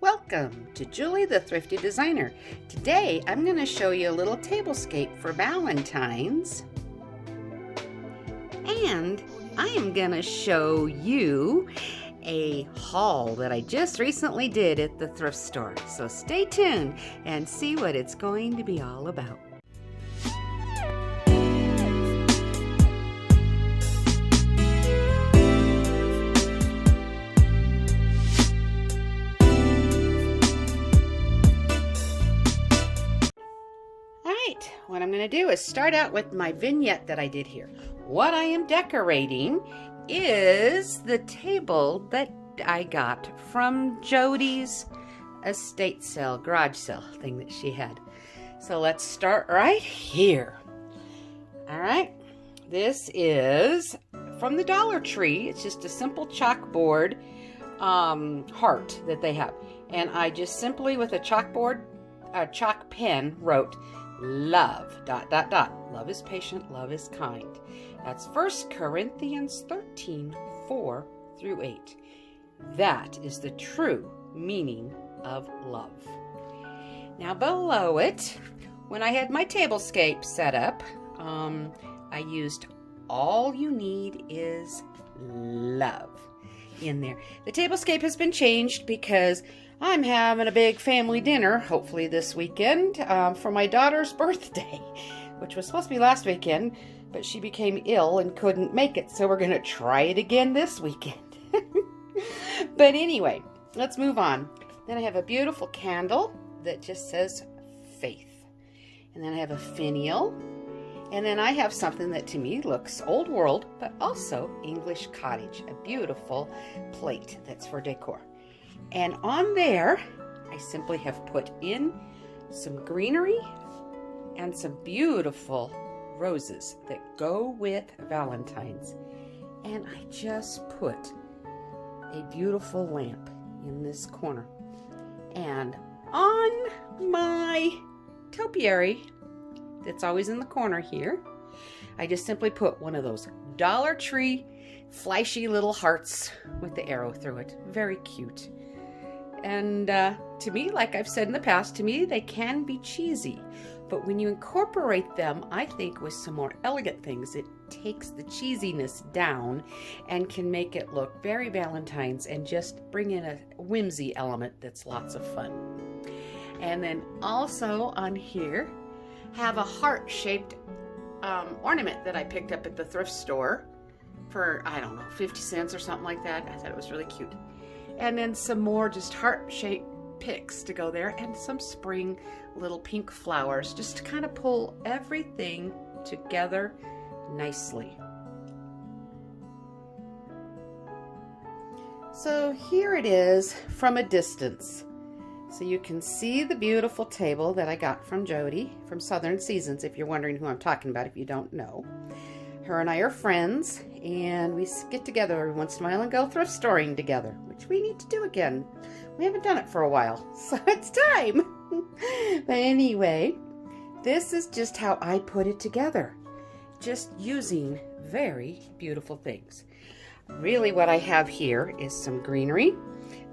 Welcome to Julie the Thrifty Designer. Today I'm going to show you a little tablescape for Valentine's, and I am going to show you a haul that I just recently did at the thrift store. So stay tuned and see what it's going to be all about. What I'm going to do is start out with my vignette that I did here. What I am decorating is the table that I got from Jody's estate sale, garage sale thing that she had. So let's start right here. All right, this is from the Dollar Tree. It's just a simple chalkboard heart that they have. And I just simply with a chalk pen wrote, love, ... Love is patient, love is kind. That's 1 Corinthians 13, 4 through 8. That is the true meaning of love. Now below it, when I had my tablescape set up, I used all you need is love in there. The tablescape has been changed because I'm having a big family dinner, hopefully this weekend, for my daughter's birthday, which was supposed to be last weekend, but she became ill and couldn't make it, so we're going to try it again this weekend. But anyway, let's move on. Then I have a beautiful candle that just says faith. And then I have a finial. And then I have something that to me looks old world, but also English cottage, a beautiful plate that's for decor. And on there, I simply have put in some greenery and some beautiful roses that go with Valentine's. And I just put a beautiful lamp in this corner. And on my topiary, that's always in the corner here, I just simply put one of those Dollar Tree flashy little hearts with the arrow through it. Very cute. And to me, like I've said in the past, to me they can be cheesy. But when you incorporate them, I think with some more elegant things, it takes the cheesiness down and can make it look very Valentine's and just bring in a whimsy element that's lots of fun. And then also on here, have a heart-shaped ornament that I picked up at the thrift store for, I don't know, 50 cents or something like that. I thought it was really cute. And then some more just heart-shaped picks to go there, and some spring little pink flowers just to kind of pull everything together nicely. So here it is from a distance. So you can see the beautiful table that I got from Jody from Southern Seasons, if you're wondering who I'm talking about if you don't know. Her and I are friends, and we get together every once in a while and go thrift storing together, which we need to do again. We haven't done it for a while, so it's time. But anyway, this is just how I put it together, just using very beautiful things. Really what I have here is some greenery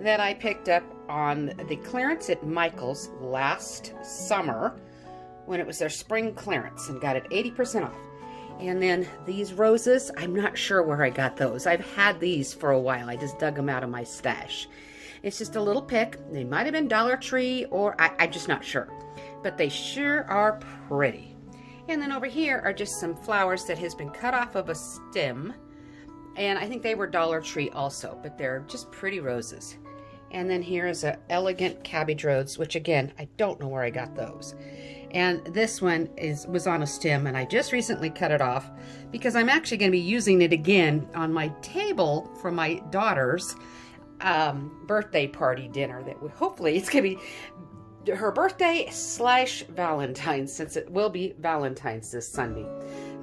that I picked up on the clearance at Michael's last summer when it was their spring clearance, and got it 80% off. And then these roses, I'm not sure where I got those. I've had these for a while. I just dug them out of my stash. It's just a little pick. They might have been Dollar Tree, or I'm just not sure. But they sure are pretty. And then over here are just some flowers that has been cut off of a stem. And I think they were Dollar Tree also, but they're just pretty roses. And then here is an elegant cabbage rose, which again, I don't know where I got those. And this one was on a stem, and I just recently cut it off because I'm actually going to be using it again on my table for my daughter's birthday party dinner. That hopefully it's going to be her birthday / Valentine's, since it will be Valentine's this Sunday.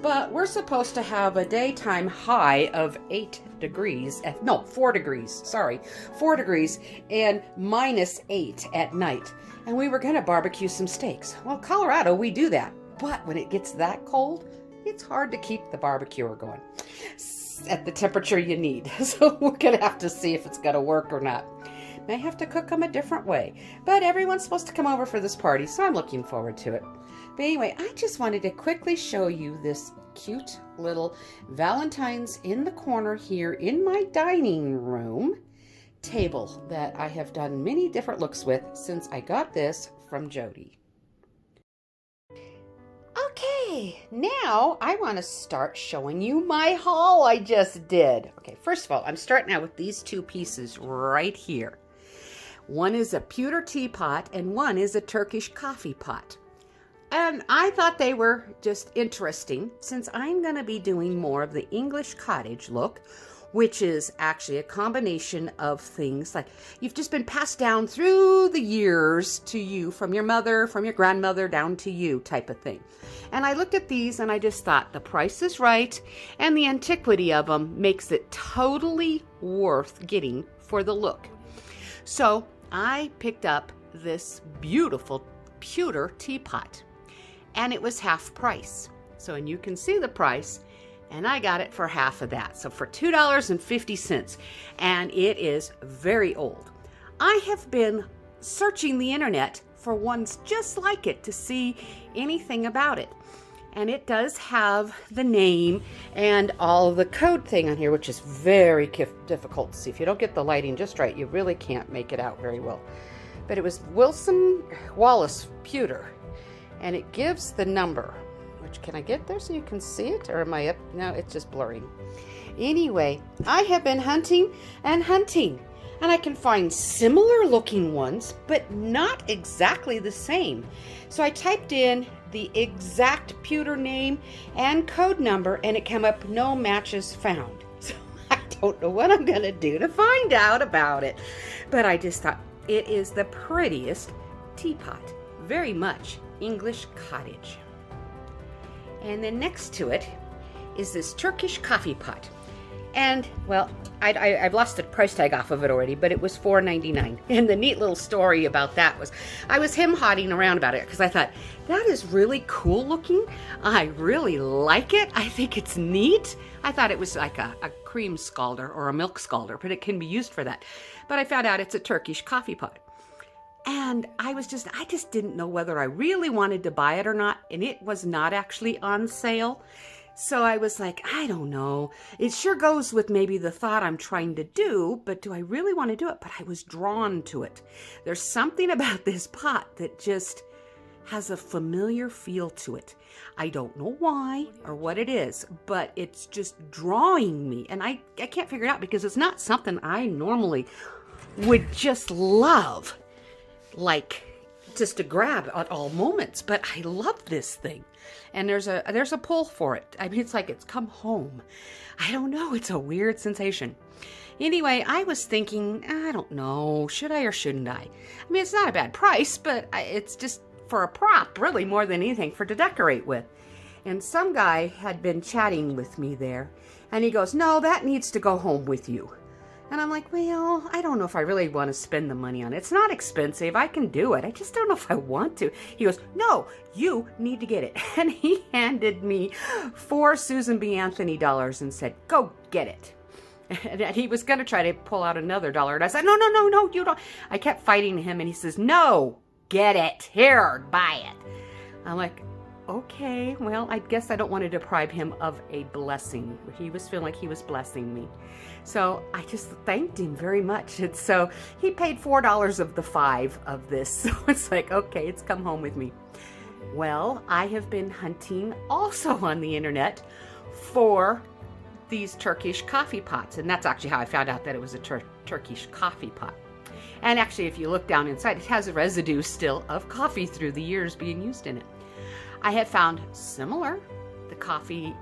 But we're supposed to have a daytime high of 4 degrees, and -8 at night. And we were going to barbecue some steaks. Well, Colorado, we do that. But when it gets that cold, it's hard to keep the barbecue going at the temperature you need. So we're going to have to see if it's going to work or not. May have to cook them a different way. But everyone's supposed to come over for this party, so I'm looking forward to it. But anyway, I just wanted to quickly show you this cute little Valentine's in the corner here in my dining room table that I have done many different looks with since I got this from Jody. Okay, now I want to start showing you my haul I just did. Okay, first of all, I'm starting out with these two pieces right here. One is a pewter teapot and one is a Turkish coffee pot. And I thought they were just interesting since I'm going to be doing more of the English cottage look, which is actually a combination of things like you've just been passed down through the years to you from your mother, from your grandmother, down to you type of thing. And I looked at these and I just thought the price is right and the antiquity of them makes it totally worth getting for the look. So I picked up this beautiful pewter teapot and it was half price. So, and you can see the price. And I got it for half of that. So for $2.50. And it is very old. I have been searching the internet for ones just like it to see anything about it. And it does have the name and all the code thing on here, which is very difficult to see. If you don't get the lighting just right, you really can't make it out very well. But it was Wilson Wallace Pewter. And it gives the number. Can I get there so you can see it? Or am I up? No, it's just blurring. Anyway, I have been hunting and hunting. And I can find similar looking ones, but not exactly the same. So I typed in the exact pewter name and code number, and it came up no matches found. So I don't know what I'm going to do to find out about it. But I just thought it is the prettiest teapot. Very much English cottage. And then next to it is this Turkish coffee pot. And, well, I've lost the price tag off of it already, but it was $4.99. And the neat little story about that was, I was hem-hawing around about it because I thought, that is really cool looking. I really like it. I think it's neat. I thought it was like a cream scalder or a milk scalder, but it can be used for that. But I found out it's a Turkish coffee pot. And I just didn't know whether I really wanted to buy it or not. And it was not actually on sale. So I was like, I don't know. It sure goes with maybe the thought I'm trying to do, but do I really want to do it? But I was drawn to it. There's something about this pot that just has a familiar feel to it. I don't know why or what it is, but it's just drawing me. And I can't figure it out because it's not something I normally would just love. Like just to grab at all moments, but I love this thing. And there's a pull for it. I mean, it's like it's come home. I don't know. It's a weird sensation. Anyway, I was thinking, I don't know, should I or shouldn't I? I mean, it's not a bad price, but it's just for a prop, really, more than anything, to decorate with. And some guy had been chatting with me there, and he goes, no, that needs to go home with you. And I'm like, well, I don't know if I really want to spend the money on it. It's not expensive. I can do it. I just don't know if I want to. He goes, no, you need to get it. And he handed me 4 Susan B. Anthony dollars and said, go get it. And he was going to try to pull out another dollar. And I said, no, you don't. I kept fighting him. And he says, no, get it. Here, buy it. I'm like, okay, well, I guess I don't want to deprive him of a blessing. He was feeling like he was blessing me. So I just thanked him very much. And so he paid $4 of the 5 of this. So it's like, okay, it's come home with me. Well, I have been hunting also on the internet for these Turkish coffee pots. And that's actually how I found out that it was a Turkish coffee pot. And actually, if you look down inside, it has a residue still of coffee through the years being used in it. I have found similar, the coffee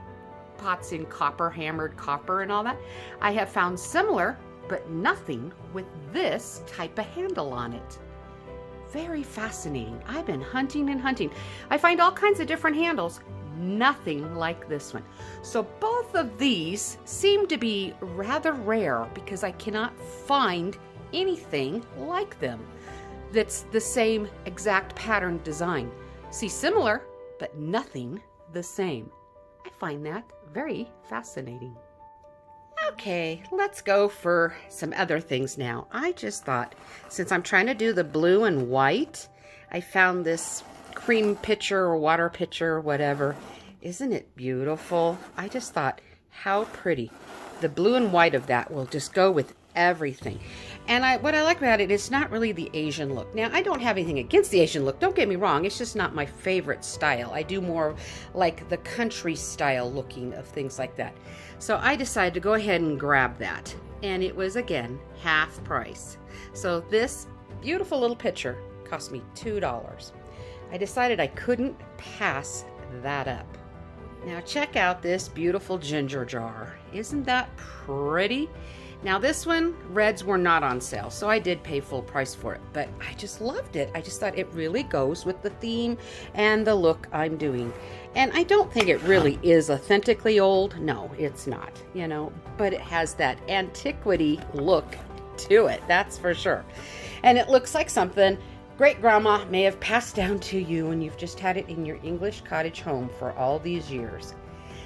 pots in copper, hammered copper and all that. I have found similar, but nothing with this type of handle on it. Very fascinating. I've been hunting and hunting. I find all kinds of different handles, nothing like this one. So both of these seem to be rather rare because I cannot find anything like them that's the same exact pattern design. See, similar, but nothing the same. I find that very fascinating. Okay, let's go for some other things now. I just thought, since I'm trying to do the blue and white, I found this cream pitcher or water pitcher or whatever. Isn't it beautiful? I just thought, how pretty. The blue and white of that will just go with everything. And what I like about it is not really the Asian look. Now, I don't have anything against the Asian look. Don't get me wrong. It's just not my favorite style. I do more like the country style looking of things like that. So I decided to go ahead and grab that. And it was, again, half price. So this beautiful little pitcher cost me $2. I decided I couldn't pass that up. Now check out this beautiful ginger jar. Isn't that pretty? Now this one, reds were not on sale, so I did pay full price for it, but I just loved it. I just thought it really goes with the theme and the look I'm doing. And I don't think it really is authentically old. No, it's not, you know, but it has that antiquity look to it, that's for sure. And it looks like something great grandma may have passed down to you and you've just had it in your English cottage home for all these years.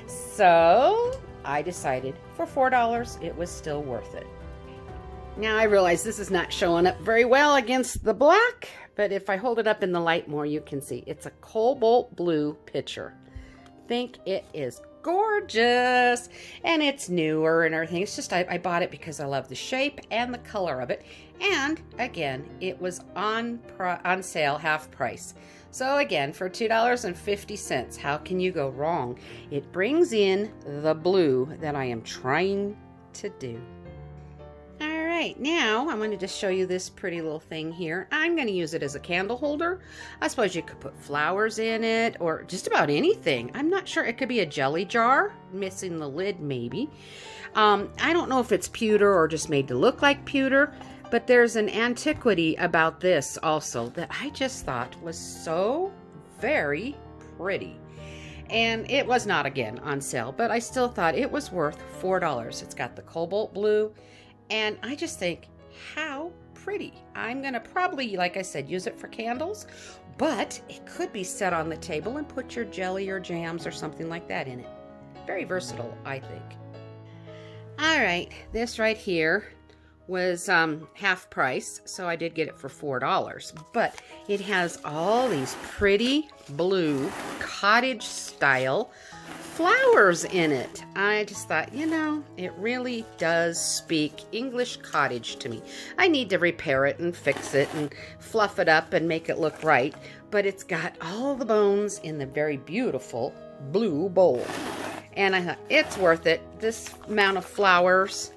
So I decided for $4 it was still worth it. Now I realize this is not showing up very well against the black, but if I hold it up in the light more, you can see it's a cobalt blue pitcher. Think it is gorgeous, and it's newer and everything. It's just I bought it because I love the shape and the color of it, and again it was on sale half price. So again, for $2.50, how can you go wrong? It brings in the blue that I am trying to do. All right, now I'm going to just show you this pretty little thing here. I'm going to use it as a candle holder. I suppose you could put flowers in it or just about anything. I'm not sure. It could be a jelly jar, missing the lid maybe. I don't know if it's pewter or just made to look like pewter, but there's an antiquity about this also that I just thought was so very pretty. And it was not, again, on sale, but I still thought it was worth $4. It's got the cobalt blue, and I just think, how pretty. I'm going to probably, like I said, use it for candles, but it could be set on the table and put your jelly or jams or something like that in it. Very versatile, I think. All right, this right here was half price, so I did get it for $4, but it has all these pretty blue cottage style flowers in it. I just thought, you know, it really does speak English cottage to me. I need to repair it and fix it and fluff it up and make it look right, but it's got all the bones in the very beautiful blue bowl. And I thought, it's worth it. This amount of flowers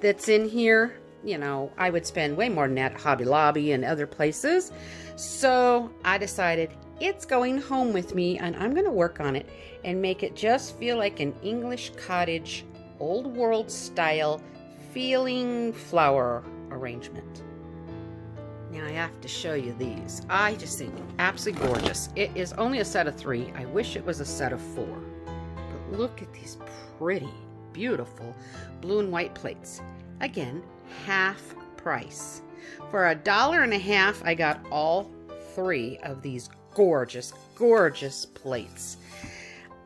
that's in here, you know, I would spend way more than that at Hobby Lobby and other places. So I decided it's going home with me, and I'm going to work on it and make it just feel like an English cottage, old world style feeling flower arrangement. Now I have to show you these. I just think absolutely gorgeous. It is only a set of 3. I wish it was a set of 4. But look at these pretty, beautiful blue and white plates. Again, half price. For $1.50, I got all 3 of these gorgeous, gorgeous plates.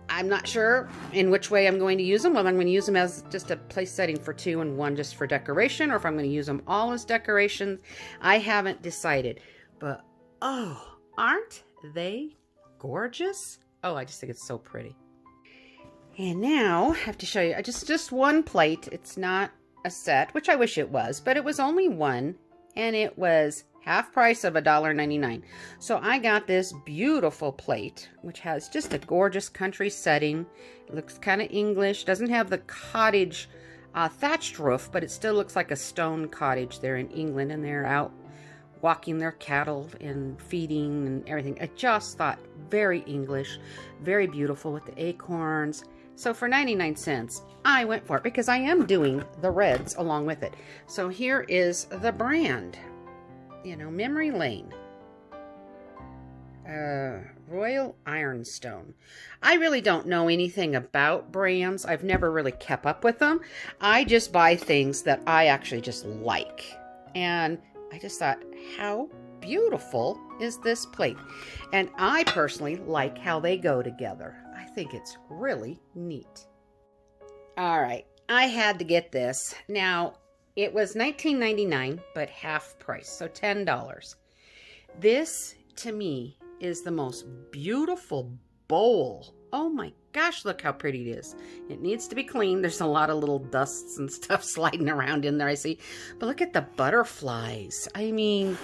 I'm not sure in which way I'm going to use them, whether I'm going to use them as just a place setting for 2 and 1 just for decoration, or if I'm going to use them all as decorations. I haven't decided, but oh, aren't they gorgeous? Oh, I just think it's so pretty. And now I have to show you just one plate. It's not a set, which I wish it was, but it was only 1, and it was half price of $1.99. So I got this beautiful plate, which has just a gorgeous country setting. It looks kind of English. Doesn't have the cottage thatched roof, but it still looks like a stone cottage there in England, and they're out walking their cattle and feeding and everything. I just thought very English, very beautiful with the acorns. So for 99 cents, I went for it because I am doing the reds along with it. So here is the brand. You know, Memory Lane. Royal Ironstone. I really don't know anything about brands. I've never really kept up with them. I just buy things that I actually just like. And I just thought, how beautiful is this plate? And I personally like how they go together. I think it's really neat. All right, I had to get this. Now, it was $19.99, but half price, so $10. This, to me, is the most beautiful bowl. Oh my gosh, look how pretty it is. It needs to be cleaned. There's a lot of little dusts and stuff sliding around in there, I see. But look at the butterflies. I mean,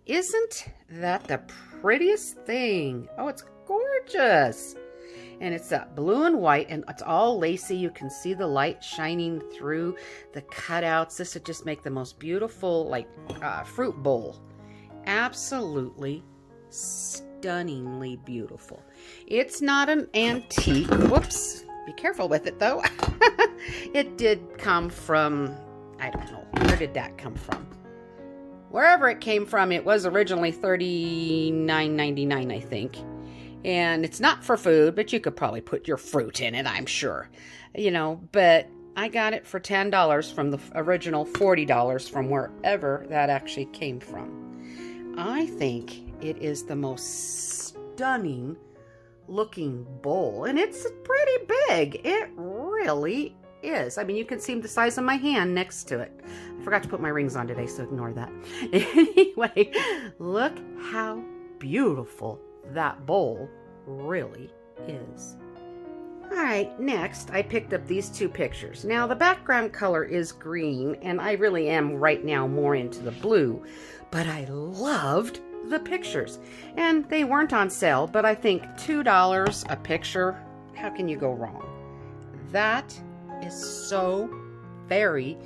isn't that the prettiest thing? Oh, it's gorgeous. And it's that blue and white, and it's all lacy. You can see the light shining through the cutouts. This would just make the most beautiful, like, fruit bowl. Absolutely stunningly beautiful. It's not an antique. Whoops. Be careful with it, though. It did come from, I don't know. Where did that come from? Wherever it came from, it was originally $39.99, I think. And it's not for food, but you could probably put your fruit in it, I'm sure. You know, but I got it for $10 from the original $40 from wherever that actually came from. I think it is the most stunning looking bowl. And it's pretty big. It really is. I mean, you can see the size of my hand next to it. I forgot to put my rings on today, so ignore that. Anyway, look how beautiful that bowl really is. All right, next I picked up these two pictures. Now the background color is green, and I really am right now more into the blue, but I loved the pictures. And they weren't on sale, but I think $2 a picture, how can you go wrong? That is so very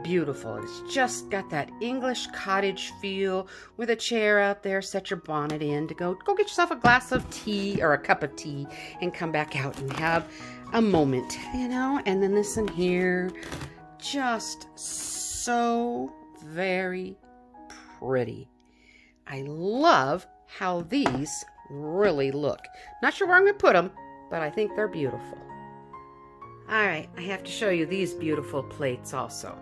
beautiful. It's just got that English cottage feel with a chair out there. Set your bonnet in to go get yourself a glass of tea or a cup of tea and come back out and have a moment, you know. And then this in here, just so very pretty. I love how these really look. Not sure where I'm going to put them, but I think they're beautiful. All right, I have to show you these beautiful plates also.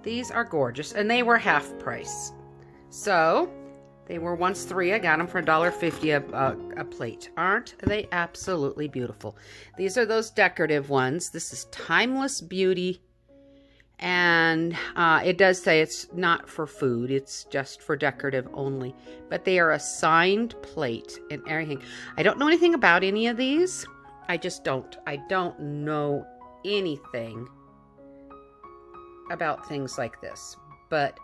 These are gorgeous, and they were half price. So, they were once $3. I got them for $1.50 a plate. Aren't they absolutely beautiful? These are those decorative ones. This is Timeless Beauty, and it does say it's not for food. It's just for decorative only. But they are a signed plate and everything. I don't know anything about any of these. I just don't. I don't know anything about things like this, but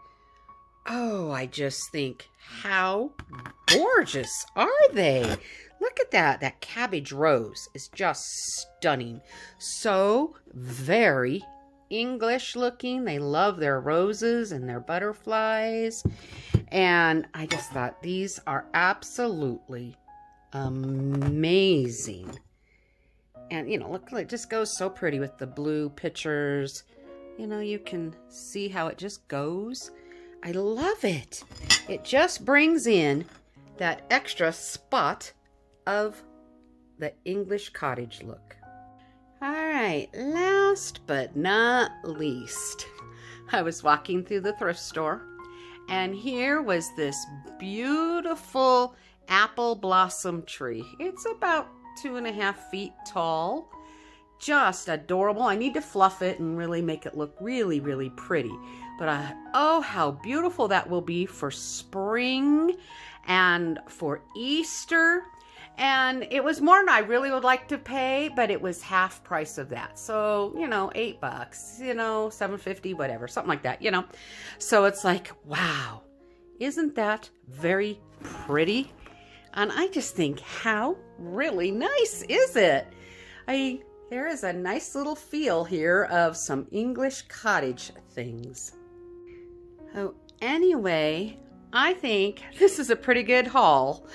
oh, I just think, how gorgeous are they? Look at that. That cabbage rose is just stunning. So very English looking. They love their roses and their butterflies, and I just thought these are absolutely amazing. And you know, look, it just goes so pretty with the blue pictures. You know, you can see how it just goes. I love it. It just brings in that extra spot of the English cottage look. All right, last but not least, I was walking through the thrift store, and here was this beautiful apple blossom tree. It's about 2.5 feet tall. Just adorable. I need to fluff it and really make it look really, really pretty. But oh, how beautiful that will be for spring and for Easter. And it was more than I really would like to pay, but it was half price of that. So, you know, $8, you know, $7.50, whatever, something like that, you know. So it's like, wow, isn't that very pretty? And I just think, how really nice is it? There is a nice little feel here of some English cottage things. Oh, anyway, I think this is a pretty good haul.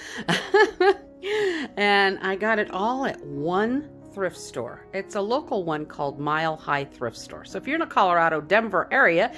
And I got it all at one thrift store. It's a local one called Mile High Thrift Store. So if you're in the Colorado, Denver area,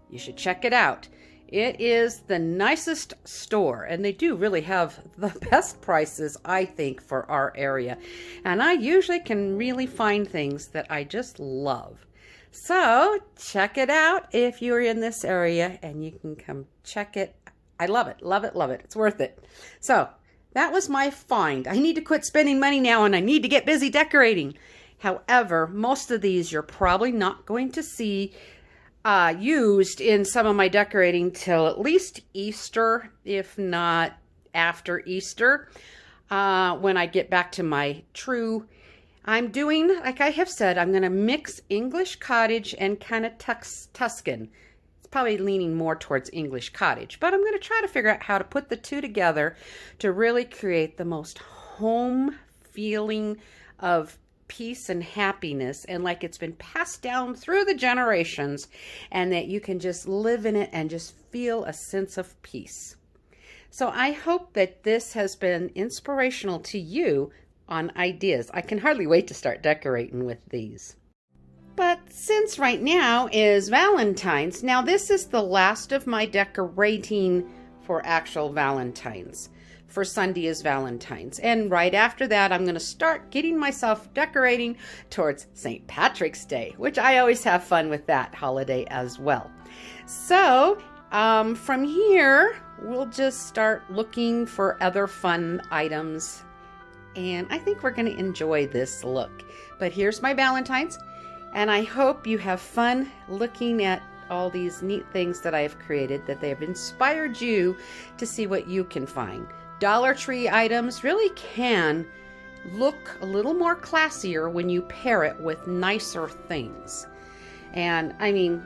you should check it out. It is the nicest store, and they do really have the best prices, I think, for our area. And I usually can really find things that I just love. So check it out if you're in this area, and you can come check it. I love it, love it, love it. It's worth it. So that was my find. I need to quit spending money now, and I need to get busy decorating. However, most of these you're probably not going to see used in some of my decorating till at least Easter, if not after Easter, when I get back to my true. I'm doing, like I have said, I'm going to mix English cottage and kind of Tuscan. It's probably leaning more towards English cottage, but I'm going to try to figure out how to put the two together to really create the most home feeling of peace and happiness, and like it's been passed down through the generations, and that you can just live in it and just feel a sense of peace. So I hope that this has been inspirational to you on ideas. I can hardly wait to start decorating with these. But since right now is Valentine's, now this is the last of my decorating for actual Valentine's. For Sunday is Valentine's. And right after that, I'm going to start getting myself decorating towards St. Patrick's Day, which I always have fun with that holiday as well. So from here, we'll just start looking for other fun items. And I think we're going to enjoy this look. But here's my Valentine's. And I hope you have fun looking at all these neat things that I have created, that they have inspired you to see what you can find. Dollar Tree items really can look a little more classier when you pair it with nicer things. And I mean,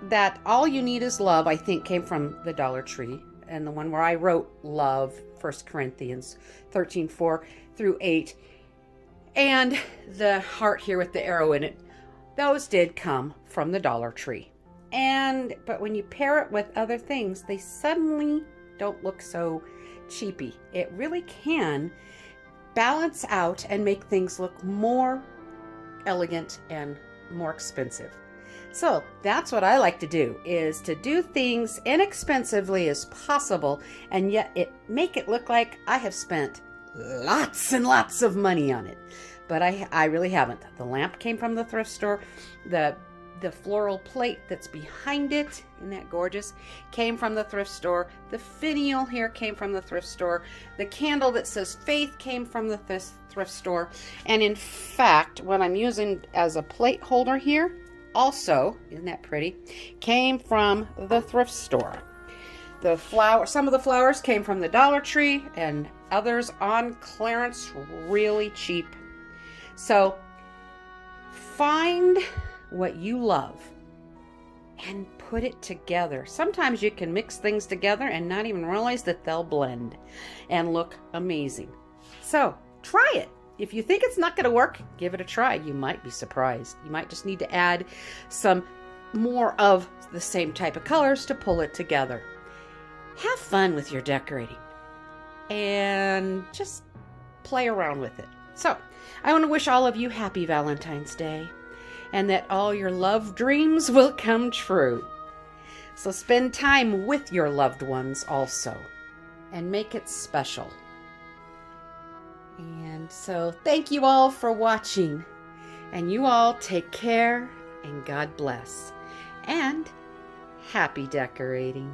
that All You Need Is Love, I think, came from the Dollar Tree. And the one where I wrote love, 1 Corinthians 13:4 through 8. And the heart here with the arrow in it, those did come from the Dollar Tree. But when you pair it with other things, they suddenly don't look so cheapy. It really can balance out and make things look more elegant and more expensive. So that's what I like to do, is to do things inexpensively as possible, and yet make it look like I have spent lots and lots of money on it. But I really haven't. The lamp came from the thrift store. The floral plate that's behind it, isn't that gorgeous, came from the thrift store. The finial here came from the thrift store. The candle that says faith came from the thrift store. And in fact, what I'm using as a plate holder here also, isn't that pretty, came from the thrift store. Some of the flowers came from the Dollar Tree, and others on clearance, really cheap. So find what you love and put it together. Sometimes you can mix things together and not even realize that they'll blend and look amazing. So try it. If you think it's not going to work, give it a try. You might be surprised. You might just need to add some more of the same type of colors to pull it together. Have fun with your decorating and just play around with it. So I want to wish all of you happy Valentine's Day, and that all your love dreams will come true. So spend time with your loved ones also, and make it special. And so thank you all for watching, and you all take care, and God bless, and happy decorating.